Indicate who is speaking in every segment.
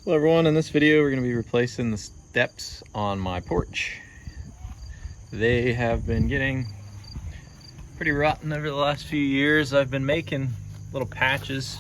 Speaker 1: Hello everyone, in this video we're going to be replacing the steps on my porch. They have been getting pretty rotten over the last few years. I've been making little patches,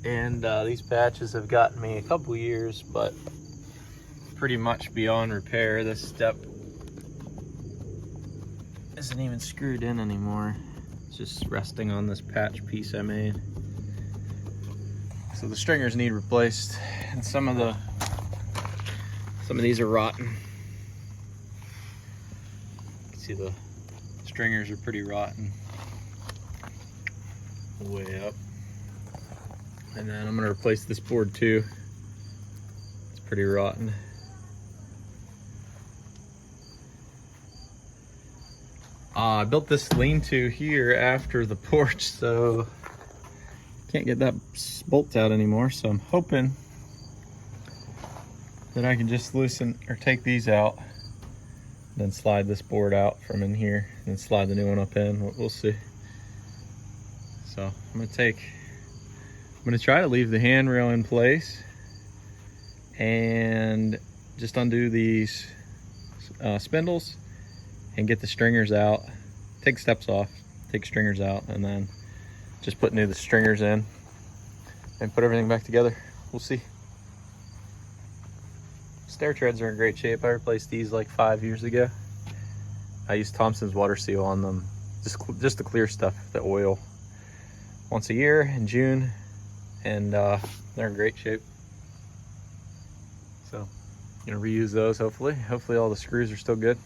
Speaker 1: and these patches have gotten me a couple years, but pretty much beyond repair. This step isn't even screwed in anymore. It's just resting on this patch piece I made. So the stringers need replaced, and some of these are rotten. You can see the stringers are pretty rotten way up. And then I'm gonna replace this board too. It's pretty rotten. I built this lean-to here after the porch, so can't get that bolt out anymore, so I'm hoping that I can just loosen or take these out, then slide this board out from in here and slide the new one up in. We'll see. So I'm gonna try to leave the handrail in place and just undo these spindles and get the stringers out, take steps off, take stringers out, and then just put the stringers in and put everything back together. We'll see. Stair treads are in great shape. I replaced these like 5 years ago. I used Thompson's water seal on them, just the clear stuff, the oil, once a year in June, and they're in great shape. So I'm gonna reuse those hopefully. Hopefully all the screws are still good.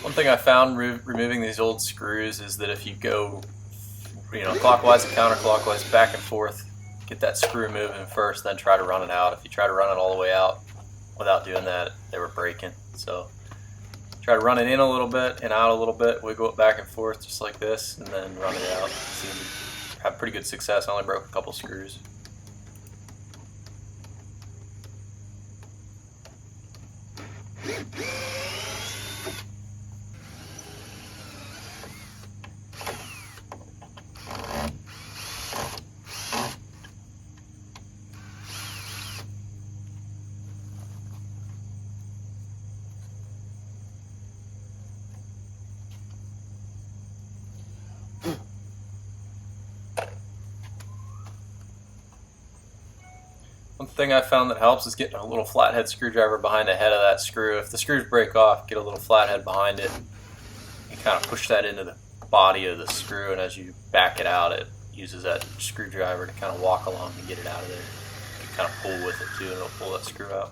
Speaker 1: One thing I found removing these old screws is that if you go, clockwise and counterclockwise, back and forth, get that screw moving first, then try to run it out. If you try to run it all the way out without doing that, they were breaking. So try to run it in a little bit and out a little bit, wiggle it back and forth just like this, and then run it out. Had pretty good success. I only broke a couple screws. One thing I found that helps is getting a little flathead screwdriver behind the head of that screw. If the screws break off, get a little flathead behind it and kind of push that into the body of the screw, and as you back it out, it uses that screwdriver to kind of walk along and get it out of there. You can kind of pull with it too, and it'll pull that screw out.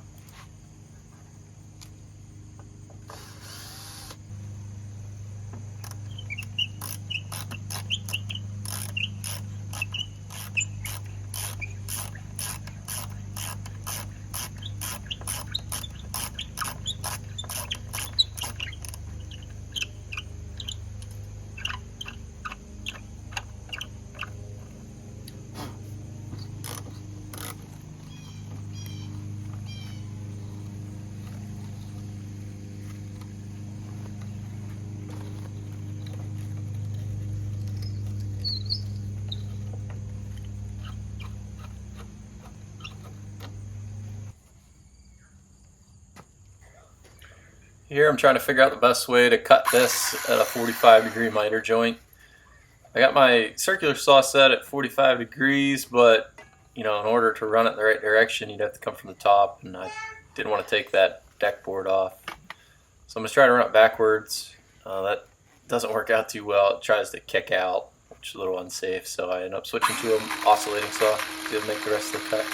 Speaker 1: Here I'm trying to figure out the best way to cut this at a 45-degree miter joint. I got my circular saw set at 45 degrees, but in order to run it in the right direction, you'd have to come from the top, and I didn't want to take that deck board off. So I'm going to try to run it backwards. That doesn't work out too well. It tries to kick out, which is a little unsafe, so I end up switching to an oscillating saw to make the rest of the cut.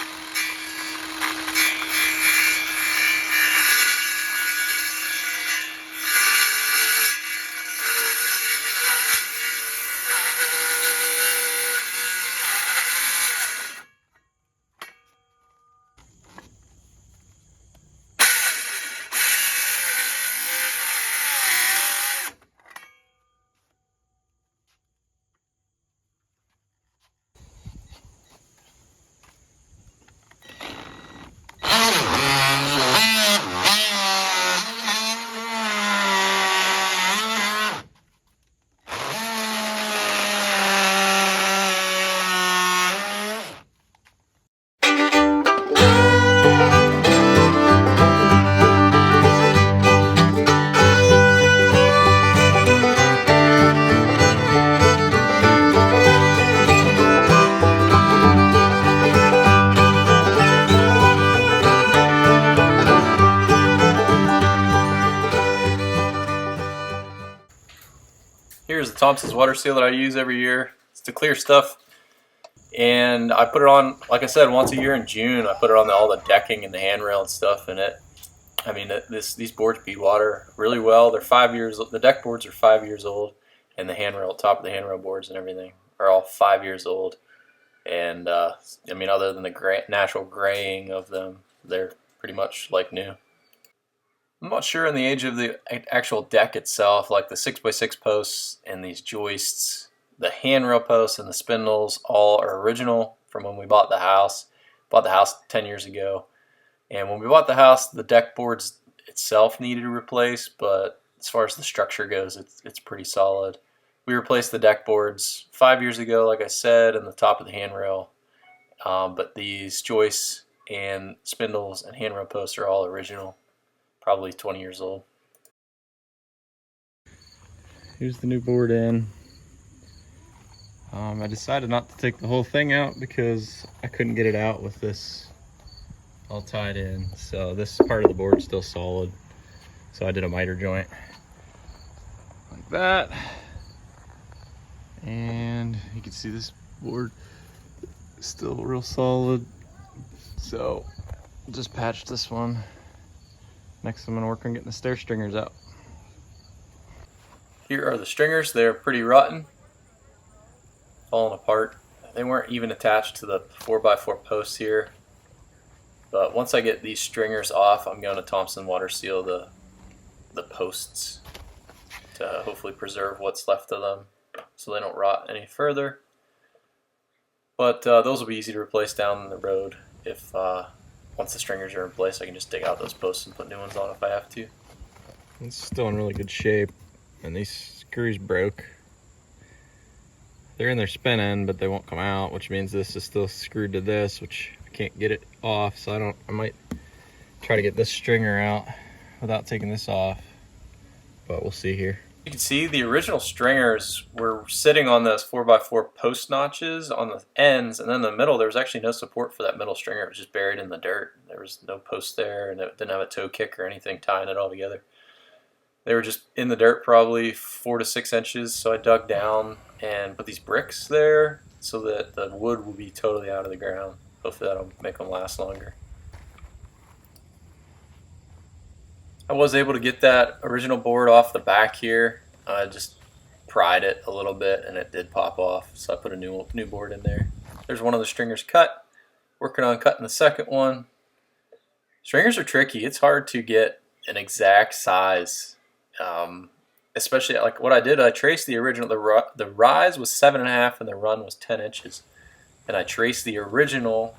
Speaker 1: Here's the Thompson's water seal that I use every year. It's the clear stuff, and I put it on, like I said, once a year in June. I put it on all the decking and the handrail and stuff, and these boards bead water really well. They're 5 years. The deck boards are 5 years old, and the handrail, top of the handrail boards and everything are all 5 years old. And other than the natural graying of them, they're pretty much like new. I'm not sure on the age of the actual deck itself, like the 6x6 posts and these joists, the handrail posts and the spindles all are original from when we bought the house. Bought the house 10 years ago. And when we bought the house, the deck boards itself needed to replace, but as far as the structure goes, it's pretty solid. We replaced the deck boards 5 years ago, like I said, and the top of the handrail. But these joists and spindles and handrail posts are all original. Probably 20 years old. Here's the new board in. I decided not to take the whole thing out because I couldn't get it out with this all tied in. So this part of the board is still solid. So I did a miter joint like that. And you can see this board is still real solid. So just patched this one. Next, I'm going to work on getting the stair stringers out. Here are the stringers. They're pretty rotten, falling apart. They weren't even attached to the 4x4 posts here. But once I get these stringers off, I'm going to Thompson water seal the posts to hopefully preserve what's left of them so they don't rot any further. But those will be easy to replace down the road if once the stringers are in place. I can just dig out those posts and put new ones on if I have to. It's still in really good shape, and these screws broke. They're in there spinning, but they won't come out, which means this is still screwed to this, which I can't get it off, so I might try to get this stringer out without taking this off, but we'll see here. You can see the original stringers were sitting on those 4x4 post notches on the ends, and then in the middle there was actually no support for that middle stringer. It was just buried in the dirt. There was no post there, and it didn't have a toe kick or anything tying it all together. They were just in the dirt probably 4 to 6 inches, so I dug down and put these bricks there so that the wood will be totally out of the ground. Hopefully that'll make them last longer. I was able to get that original board off the back here. I just pried it a little bit and it did pop off, so I put a new board in there. There's one of the stringers cut. Working on cutting the second one. Stringers are tricky. It's hard to get an exact size, especially like what I did. I traced the original. The rise was 7.5 and the run was 10 inches, and I traced the original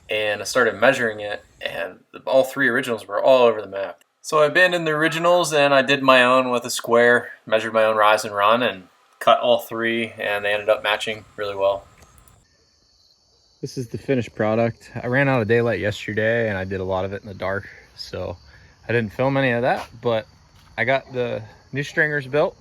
Speaker 1: and I started measuring it, and all three originals were all over the map. So I abandoned the originals and I did my own with a square, measured my own rise and run, and cut all three, and they ended up matching really well. This is the finished product. I ran out of daylight yesterday and I did a lot of it in the dark, so I didn't film any of that, but
Speaker 2: I got the new stringers built.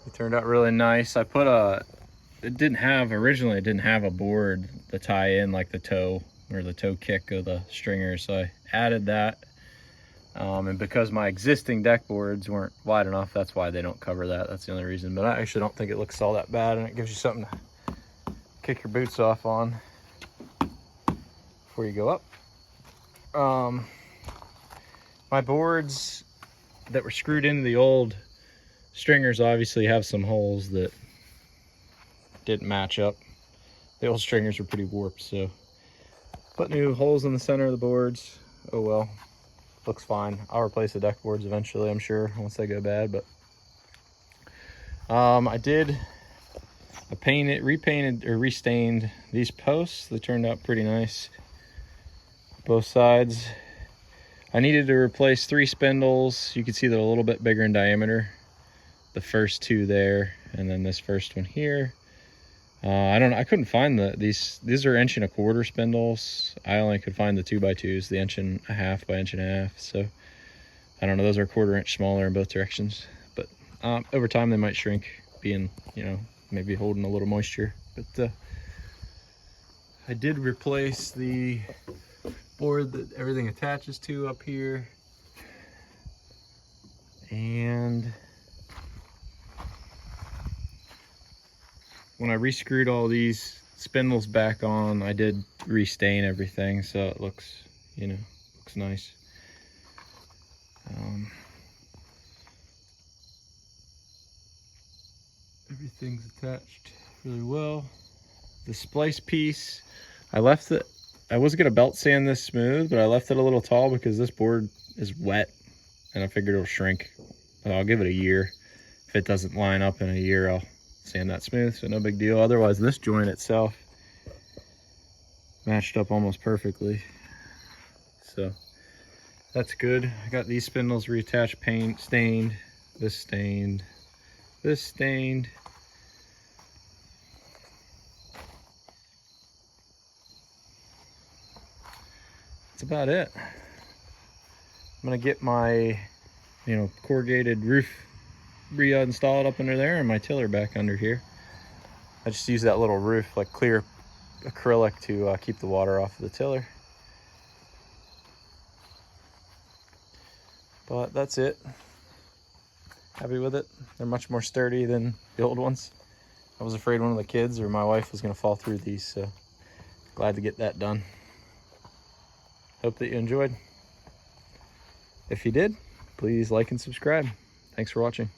Speaker 2: It turned out really nice. I put originally it didn't have a board to tie in like the toe or the toe kick of the stringer, so I added that. And because my existing deck boards weren't wide enough, that's why they don't cover that. That's the only reason. But I actually don't think it looks all that bad, and it gives you something to kick your boots off on before you go up. My boards that were screwed into the old stringers obviously have some holes that didn't match up. The old stringers were pretty warped, so put new holes in the center of the boards. Oh well, looks fine. I'll replace the deck boards eventually, I'm sure, once they go bad. But I repainted or restained these posts. They turned out pretty nice, both sides. I needed to replace 3 spindles. You can see they're a little bit bigger in diameter. The first 2 there, and then this first one here. I couldn't find these are 1.25 inch spindles. I only could find the 2x2s, the 1.5 inch by 1.5 inch. So I don't know, those are 1/4 inch smaller in both directions. But over time they might shrink, being, you know, maybe holding a little moisture. But I did replace the board that everything attaches to up here. And when I rescrewed all these spindles back on, I did restain everything, so it looks, you know, looks nice. Everything's attached really well. The splice piece, I left it, I was gonna belt sand this smooth, but I left it a little tall because this board is wet and I figured it'll shrink. But I'll give it a year. If it doesn't line up in a year, I'll sand that smooth, so no big deal. Otherwise, this joint itself matched up almost perfectly, so that's good. I got these spindles reattached, paint stained, this stained, this stained. That's about it. I'm gonna get my, you know, corrugated roof reinstalled up under there and my tiller back under here. I just use that little roof, like clear acrylic, to keep the water off of the tiller. But that's it. Happy with it. They're much more sturdy than the old ones. I was afraid one of the kids or my wife was gonna fall through these, so glad to get that done. Hope that you enjoyed. If you did, please like and subscribe. Thanks for watching.